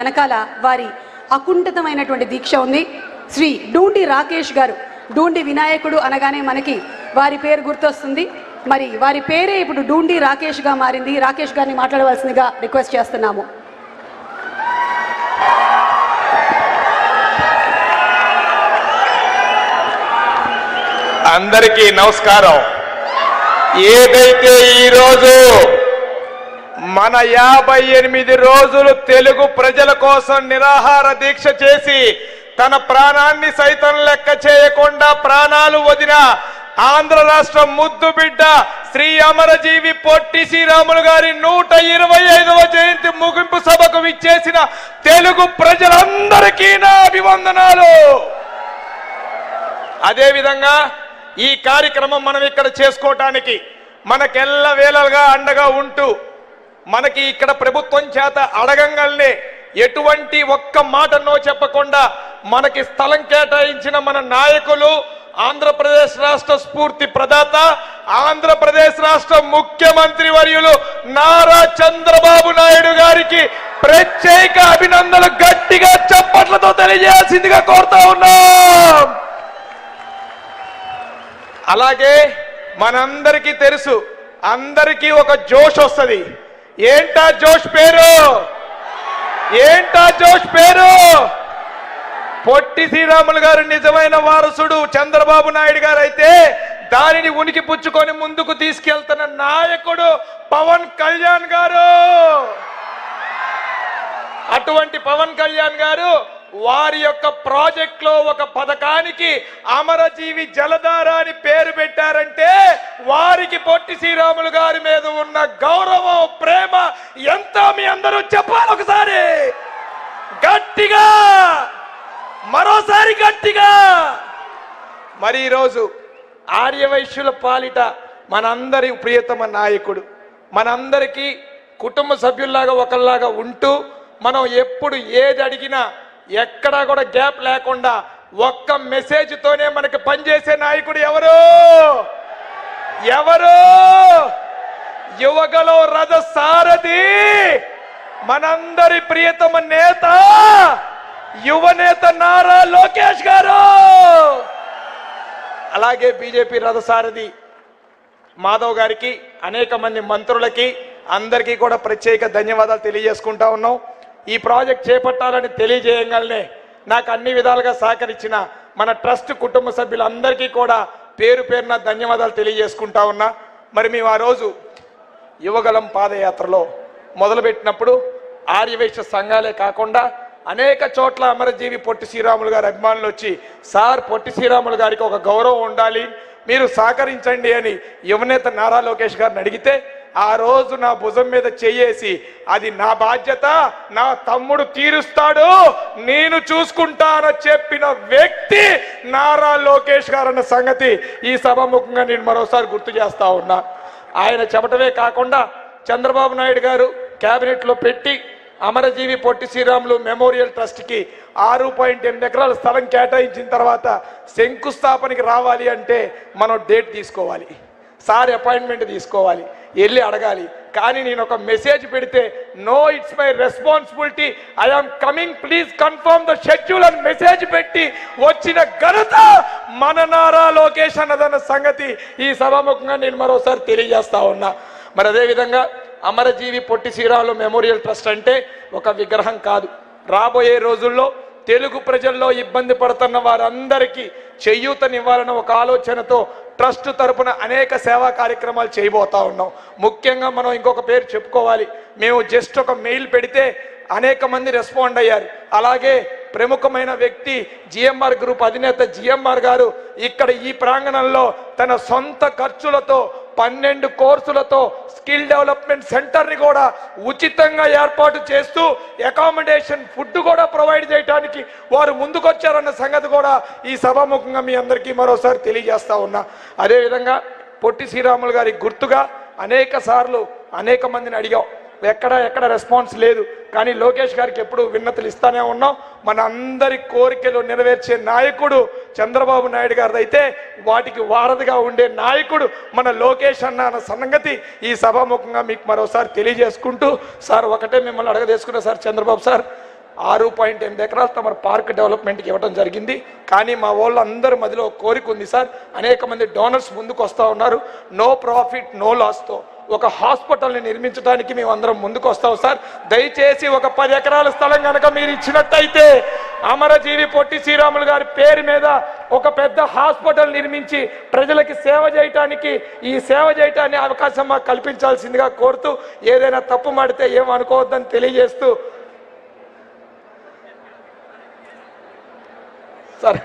వెనకాల వారి అకుంఠితమైనటువంటి దీక్ష ఉంది. శ్రీ డూండి రాకేష్ గారు. డూండి వినాయకుడు అనగానే మనకి వారి పేరు గుర్తొస్తుంది. మరి వారి పేరే ఇప్పుడు డూండి రాకేష్గా మారింది. రాకేష్ గారిని మాట్లాడవలసిందిగా రిక్వెస్ట్ చేస్తున్నాము. అందరికీ నమస్కారం. ఏదైతే ఈరోజు మన 58 రోజులు తెలుగు ప్రజల కోసం నిరాహార దీక్ష చేసి తన ప్రాణాన్ని సైతం లెక్క చేయకుండా ప్రాణాలు వదిన ఆంధ్ర రాష్ట్ర ముద్దు బిడ్డ శ్రీ అమరజీవి పొట్టి శ్రీరాములు గారి 125వ జయంతి ముగింపు సభకు విచ్చేసిన తెలుగు ప్రజలందరికీ నా అభివందనాలు. అదేవిధంగా ఈ కార్యక్రమం మనం ఇక్కడ చేసుకోవటానికి మనకెల్ల వేళలుగా అండగా ఉంటూ మనకి ఇక్కడ ప్రభుత్వం చేత అడగంగానే ఎటువంటి ఒక్క మాటనో చెప్పకుండా మనకి స్థలం కేటాయించిన మన నాయకులు, ఆంధ్రప్రదేశ్ రాష్ట్ర స్ఫూర్తి ప్రదాత, ఆంధ్రప్రదేశ్ రాష్ట్ర ముఖ్యమంత్రి వర్యులు నారా చంద్రబాబు నాయుడు గారికి ప్రత్యేక అభినందనలు గట్టిగా చప్పట్లతో తెలియజేయాల్సిందిగా కోరుతా ఉన్నాం. అలాగే మనందరికీ తెలుసు, అందరికీ ఒక జోష్ వస్తుంది. ఏంటా జోష్ పేరు? ఏంటా జోష్ పేరు? పొట్టి శ్రీరాములు గారు నిజమైన వారసుడు చంద్రబాబు నాయుడు గారు అయితే దానిని ఉనికి పుచ్చుకొని ముందుకు తీసుకెళ్తున్న నాయకుడు పవన్ కళ్యాణ్ గారు. అటువంటి పవన్ కళ్యాణ్ గారు వారి యొక్క ప్రాజెక్ట్ లో ఒక పథకానికి అమరజీవి జలధార అని పేరు పెట్టారంటే వారికి పొట్టి శ్రీరాములు గారి మీద ఉన్న గౌరవం, ప్రేమ ఎంత మీ అందరూ చెప్పాలి ఒకసారి గట్టిగా, మరోసారి గట్టిగా. మరి ఈరోజు ఆర్యవైశ్యుల పాలిట మనందరి ప్రియతమ నాయకుడు, మనందరికీ కుటుంబ సభ్యుల్లాగా ఒకళ్ళలాగా ఉంటూ మనం ఎప్పుడు ఏది అడిగినా ఎక్కడా కూడా గ్యాప్ లేకుండా ఒక్క మెసేజ్ తోనే మనకి పనిచేసే నాయకుడు ఎవరు? ఎవరు? యువగలో రథ సారథి మనందరి ప్రియతమ నేత, యువ నేత నారా లోకేష్ గారు. అలాగే బీజేపీ రథసారథి మాధవ్ గారికి, అనేక మంది మంత్రులకి అందరికీ కూడా ప్రత్యేక ధన్యవాదాలు తెలియజేసుకుంటా ఉన్నాం. ఈ ప్రాజెక్ట్ చేపట్టాలని తెలియజేయగానే నాకు అన్ని విధాలుగా సహకరించిన మన ట్రస్ట్ కుటుంబ సభ్యులందరికీ కూడా పేరు పేరున ధన్యవాదాలు తెలియజేసుకుంటా ఉన్నా. మరి మేము ఆ రోజు యువగలం పాదయాత్రలో మొదలుపెట్టినప్పుడు ఆర్యవైశ్య సంఘాలే కాకుండా అనేక చోట్ల అమరజీవి పొట్టి శ్రీరాములు గారి అభిమానులు వచ్చి, సార్ పొట్టి శ్రీరాములు గారికి ఒక గౌరవం ఉండాలి, మీరు సహకరించండి అని యువనేత నారా లోకేష్ గారిని అడిగితే ఆ రోజు నా భుజం మీద చెయ్యేసి అది నా బాధ్యత, నా తమ్ముడు తీరుస్తాడు, నేను చూసుకుంటానని చెప్పిన వ్యక్తి నారా లోకేష్ గారు అన్న సంగతి ఈ సభాముఖంగా నేను మరోసారి గుర్తు చేస్తా ఉన్నా. ఆయన చెప్పటమే కాకుండా చంద్రబాబు నాయుడు గారు క్యాబినెట్లో పెట్టి అమరజీవి పొట్టి శ్రీరాములు మెమోరియల్ ట్రస్ట్కి 6.8 ఎకరాల స్థలం కేటాయించిన తర్వాత శంకుస్థాపనకి రావాలి అంటే మనం డేట్ తీసుకోవాలి, సార్ అపాయింట్మెంట్ తీసుకోవాలి, వెళ్ళి అడగాలి. కానీ నేను ఒక మెసేజ్ పెడితే no it's my responsibility, I'm coming, please confirm the schedule అని మెసేజ్ పెట్టి వచ్చిన ఘనత మన నారా లోకేష్ అన్నదన్న సంగతి ఈ సభాముఖంగా నేను మరోసారి తెలియజేస్తా ఉన్నా. మరి అదేవిధంగా అమరజీవి పొట్టి శ్రీరాములు మెమోరియల్ ట్రస్ట్ అంటే ఒక విగ్రహం కాదు. రాబోయే రోజుల్లో తెలుగు ప్రజల్లో ఇబ్బంది పడుతున్న వారందరికీ చేయూతనివ్వాలన్న ఒక ఆలోచనతో ట్రస్ట్ తరపున అనేక సేవా కార్యక్రమాలు చేయబోతా ఉన్నాం. ముఖ్యంగా మనం ఇంకొక పేరు చెప్పుకోవాలి. మేము జస్ట్ ఒక మెయిల్ పెడితే అనేక మంది రెస్పాండ్ అయ్యారు. అలాగే ప్రముఖమైన వ్యక్తి జిఎంఆర్ గ్రూప్ అధినేత జిఎంఆర్ గారు ఇక్కడ ఈ ప్రాంగణంలో తన సొంత ఖర్చులతో 12 కోర్సులతో స్కిల్ డెవలప్మెంట్ సెంటర్ని కూడా ఉచితంగా ఏర్పాటు చేస్తూ అకామిడేషన్, ఫుడ్ కూడా ప్రొవైడ్ చేయడానికి వారు ముందుకొచ్చారన్న సంగతి కూడా ఈ సభాముఖంగా మీ అందరికీ మరోసారి తెలియజేస్తా ఉన్నా. అదేవిధంగా పొట్టి శ్రీరాములు గారి గుర్తుగా అనేక సార్లు అనేక మందిని అడిగాం, ఎక్కడ రెస్పాన్స్ లేదు. కానీ లోకేష్ గారికి ఎప్పుడు విన్నతులు ఇస్తానే ఉన్నాం. మన అందరి కోరికలు నెరవేర్చే నాయకుడు చంద్రబాబు నాయుడు గారిది అయితే వాటికి వారధిగా ఉండే నాయకుడు మన లోకేష్ అన్న సంగతి ఈ సభాముఖంగా మీకు మరోసారి తెలియజేసుకుంటూ, సార్ ఒకటే మిమ్మల్ని అడగదేసుకున్నా సార్, చంద్రబాబు సార్ 6.8 ఎకరాలు తమ పార్క్ డెవలప్మెంట్కి ఇవ్వడం జరిగింది. కానీ మా వాళ్ళందరి మధ్యలో కోరిక ఉంది సార్, అనేక మంది డోనర్స్ ముందుకు వస్తూ ఉన్నారు. నో ప్రాఫిట్ నో లాస్తో ఒక హాస్పిటల్ని నిర్మించడానికి మేము అందరం ముందుకు వస్తాం సార్. దయచేసి ఒక 10 ఎకరాల స్థలం కనుక మీరు ఇచ్చినట్టయితే అమరజీవి పొట్టి శ్రీరాములు గారి పేరు మీద ఒక పెద్ద హాస్పిటల్ నిర్మించి ప్రజలకి సేవ చేయటానికి ఈ సేవ చేయటాన్ని అవకాశం మాకు కల్పించాల్సిందిగా కోరుతూ, ఏదైనా తప్పు మాడితే ఏమనుకోవద్దని తెలియజేస్తూ sir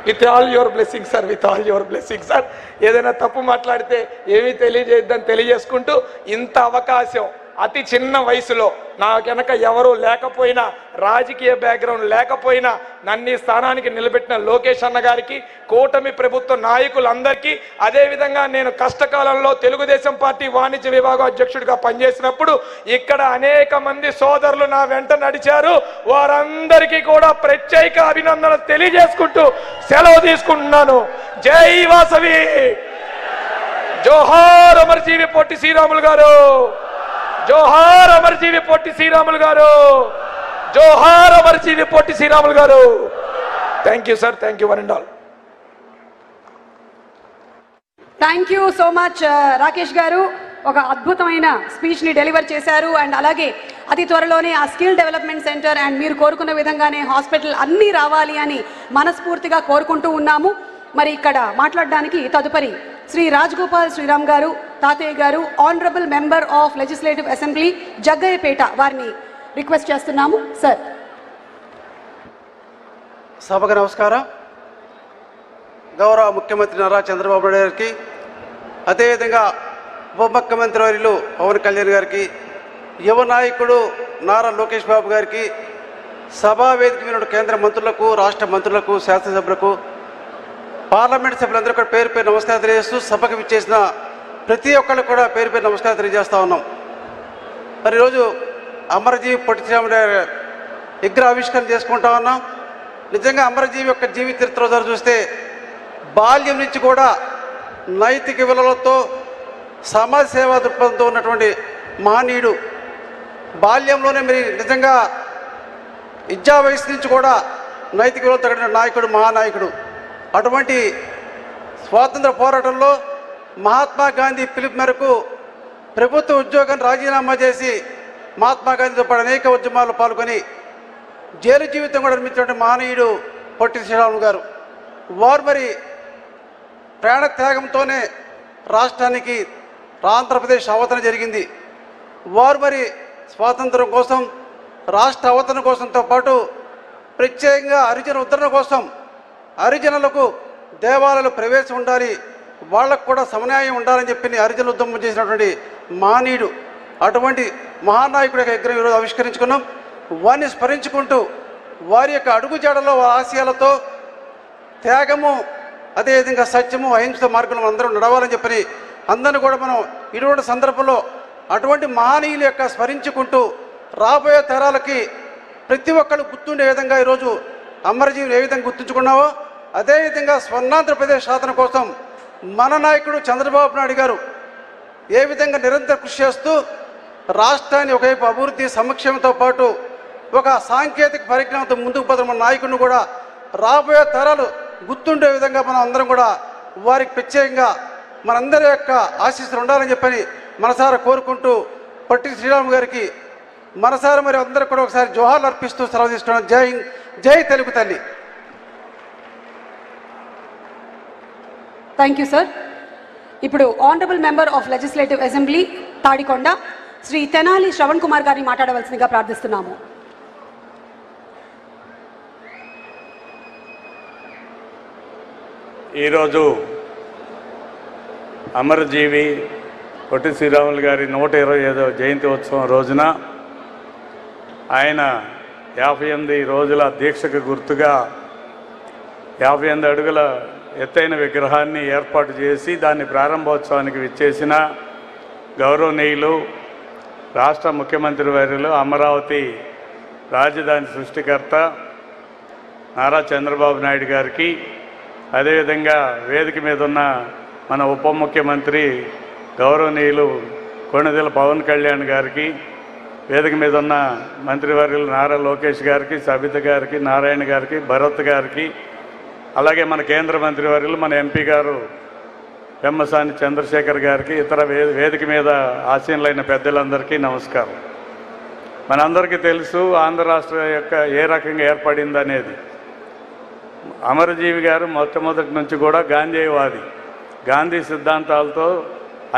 with all your blessing sir, with all your blessing sir. ఏదైనా తప్పు మాట్లాడితే ఏమీ తెలియజేయద్దని తెలియజేసుకుంటూ, ఇంత అవకాశం అతి చిన్న వయసులో నా వెనక ఎవరూ లేకపోయినా, రాజకీయ బ్యాక్గ్రౌండ్ లేకపోయినా నన్ను ఈ స్థానానికి నిలబెట్టిన లోకేష్ అన్న గారికి, కూటమి ప్రభుత్వ నాయకులందరికీ, అదేవిధంగా నేను కష్టకాలంలో తెలుగుదేశం పార్టీ వాణిజ్య విభాగం అధ్యక్షుడిగా పనిచేసినప్పుడు ఇక్కడ అనేక మంది సోదరులు నా వెంట నడిచారు. వారందరికీ కూడా ప్రత్యేక అభినందనలు తెలియజేసుకుంటూ సెలవు తీసుకుంటున్నాను. జై వాసవి, జోహార్ అమరజీవి పొట్టి శ్రీరాములు గారు, జోహార్ అమరజీవి పొట్టి శ్రీరాములు గారు, జోహార్ అమరజీవి పొట్టి శ్రీరాములు గారు. Thank you sir, thank you one and all. Thank you so much Rakesh గారు. ఒక అద్భుతమైన స్పీచ్ని డెలివర్ చేశారు. అండ్ అలాగే అతి త్వరలోనే ఆ స్కిల్ డెవలప్మెంట్ సెంటర్ అండ్ మీరు కోరుకున్న విధంగానే హాస్పిటల్ అన్నీ రావాలి అని మనస్ఫూర్తిగా కోరుకుంటూ ఉన్నాము. మరి ఇక్కడ మాట్లాడడానికి తదుపరి శ్రీ రాజగోపాల్ శ్రీరామ్ గారు, తాతయ్య గారు, honourable member of legislative assembly Jaggayyapeta వారిని రిక్వెస్ట్ చేస్తున్నాము. సార్. సభకు నమస్కారం. గౌరవ ముఖ్యమంత్రి నారా చంద్రబాబు నాయుడు గారికి, అదేవిధంగా ఉప ముఖ్యమంత్రి వర్యులు పవన్ కళ్యాణ్ గారికి, యువ నాయకుడు నారా లోకేష్ బాబు గారికి, సభా వేదిక మీద కేంద్ర మంత్రులకు, రాష్ట్ర మంత్రులకు, శాసనసభ్యులకు, పార్లమెంట్ సభ్యులందరూ కూడా పేరు పేరు నమస్కారం తెలియజేస్తూ, సభకు విచ్చేసిన ప్రతి ఒక్కరికి కూడా పేరు పేరు నమస్కారం తెలియజేస్తూ ఉన్నాం. మరి ఈరోజు అమరజీవి పొట్టి శ్రీరాములు విగ్రహ ఆవిష్కరణ చేసుకుంటా ఉన్నాం. నిజంగా అమరజీవి యొక్క జీవిత చరిత్ర చూస్తే బాల్యం నుంచి కూడా నైతిక విలువలతో, సమాజ సేవా దృక్పథంతో ఉన్నటువంటి మహనీయుడు. బాల్యంలోనే మరి నిజంగా విద్యా వయసు నుంచి కూడా నైతిక విలువలతో కలిగిన నాయకుడు, మహానాయకుడు. అటువంటి స్వాతంత్ర పోరాటంలో మహాత్మా గాంధీ పిలుపు మేరకు ప్రభుత్వ ఉద్యోగాన్ని రాజీనామా చేసి మహాత్మా గాంధీతో పాటు అనేక ఉద్యమాల్లో పాల్గొని జైలు జీవితం కూడా నిర్మించినటువంటి మహనీయుడు పొట్టి శ్రీరాములు గారు. వారు మరి ప్రాణ త్యాగంతోనే రాష్ట్రానికి ఆంధ్రప్రదేశ్ అవతరణ జరిగింది. వారు మరి స్వాతంత్రం కోసం, రాష్ట్ర అవతరణ కోసంతో పాటు ప్రత్యేకంగా హరిజన ఉద్ధరణ కోసం, హరిజనులకు దేవాలయాలు ప్రవేశం ఉండాలి, వాళ్ళకు కూడా సమన్యాయం ఉండాలని చెప్పి హరిజన ఉద్యమం చేసినటువంటి మహనీయుడు. అటువంటి మహానాయకుడి యొక్క విగ్రహం ఈరోజు ఆవిష్కరించుకున్నాం. వారిని స్మరించుకుంటూ వారి యొక్క అడుగుజాడలో ఆశయాలతో త్యాగము, అదేవిధంగా సత్యము, అహింస మార్గంలో అందరం నడవాలని చెప్పని అందరిని కూడా మనం ఇటువంటి సందర్భంలో అటువంటి మహనీయుల యొక్క స్మరించుకుంటూ రాబోయే తరాలకి ప్రతి ఒక్కరు గుర్తుండే విధంగా ఈరోజు అమరజీవిని ఏ విధంగా గుర్తుంచుకున్నావో అదేవిధంగా స్వర్ణాంధ్రప్రదేశ్ సాధన కోసం మన నాయకుడు చంద్రబాబు నాయుడు గారు ఏ విధంగా నిరంతర కృషి చేస్తూ రాష్ట్రాన్ని ఒకవైపు అభివృద్ధి సంక్షేమంతో పాటు ఒక సాంకేతిక పరిజ్ఞానంతో ముందుకు పోతున్న మన నాయకుడిని కూడా రాబోయే తరాలు గుర్తుండే విధంగా మనం అందరం కూడా వారికి ప్రత్యేకంగా మనందరి యొక్క ఆశీస్సులు ఉండాలని చెప్పని మనసారా కోరుకుంటూ పొట్టి శ్రీరాములు గారికి మనసారా మరి అందరూ కూడా ఒకసారి జోహార్లు అర్పిస్తూ సెలవు తీసుకోవడం. జై హింద్, జై తెలుగు తల్లి. Thank you sir. ఇప్పుడు honourable member of legislative assembly Tadikonda Shri Tenali Sravan Kumar గారిని మాట్లాడవలసిందిగా ప్రార్థిస్తున్నాము. ఈరోజు అమరజీవి పొట్టి శ్రీరాములు గారి 125వ జయంతి ఉత్సవం రోజున ఆయన 58 రోజుల దీక్షకు గుర్తుగా 58 అడుగుల ఎత్తైన విగ్రహాన్ని ఏర్పాటు చేసి దాన్ని ప్రారంభోత్సవానికి విచ్చేసిన గౌరవనీయులు రాష్ట్ర ముఖ్యమంత్రి వర్యులు అమరావతి రాజధాని సృష్టికర్త నారా చంద్రబాబు నాయుడు గారికి, అదేవిధంగా వేదిక మీద ఉన్న మన ఉప ముఖ్యమంత్రి గౌరవనీయులు కొణిదెల పవన్ కళ్యాణ్ గారికి, వేదిక మీద ఉన్న మంత్రివర్యులు నారా లోకేష్ గారికి, సబిత గారికి, నారాయణ గారికి, భరత్ గారికి, అలాగే మన కేంద్ర మంత్రివర్యులు మన ఎంపీ గారు పెమ్మసాని చంద్రశేఖర్ గారికి, ఇతర వేదిక మీద ఆసీనులైన పెద్దలందరికీ నమస్కారం. మనందరికీ తెలుసు ఆంధ్ర రాష్ట్ర యొక్క ఏ రకంగా ఏర్పడింది అనేది. అమరజీవి గారు మొట్టమొదటి నుంచి కూడా గాంధేయవాది. గాంధీ సిద్ధాంతాలతో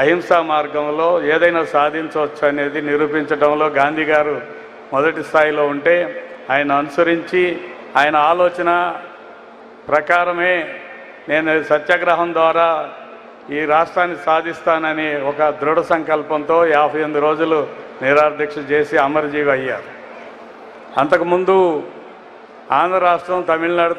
అహింసా మార్గంలో ఏదైనా సాధించవచ్చు అనేది నిరూపించడంలో గాంధీ గారు మొదటి స్థాయిలో ఉంటే, ఆయన అనుసరించి ఆయన ఆలోచన ప్రకారమే నేను సత్యాగ్రహం ద్వారా ఈ రాష్ట్రాన్ని సాధిస్తానని ఒక దృఢ సంకల్పంతో 58 రోజులు నిరాదీక్ష చేసి అమరజీవి అయ్యారు. అంతకుముందు ఆంధ్ర రాష్ట్రం, తమిళనాడు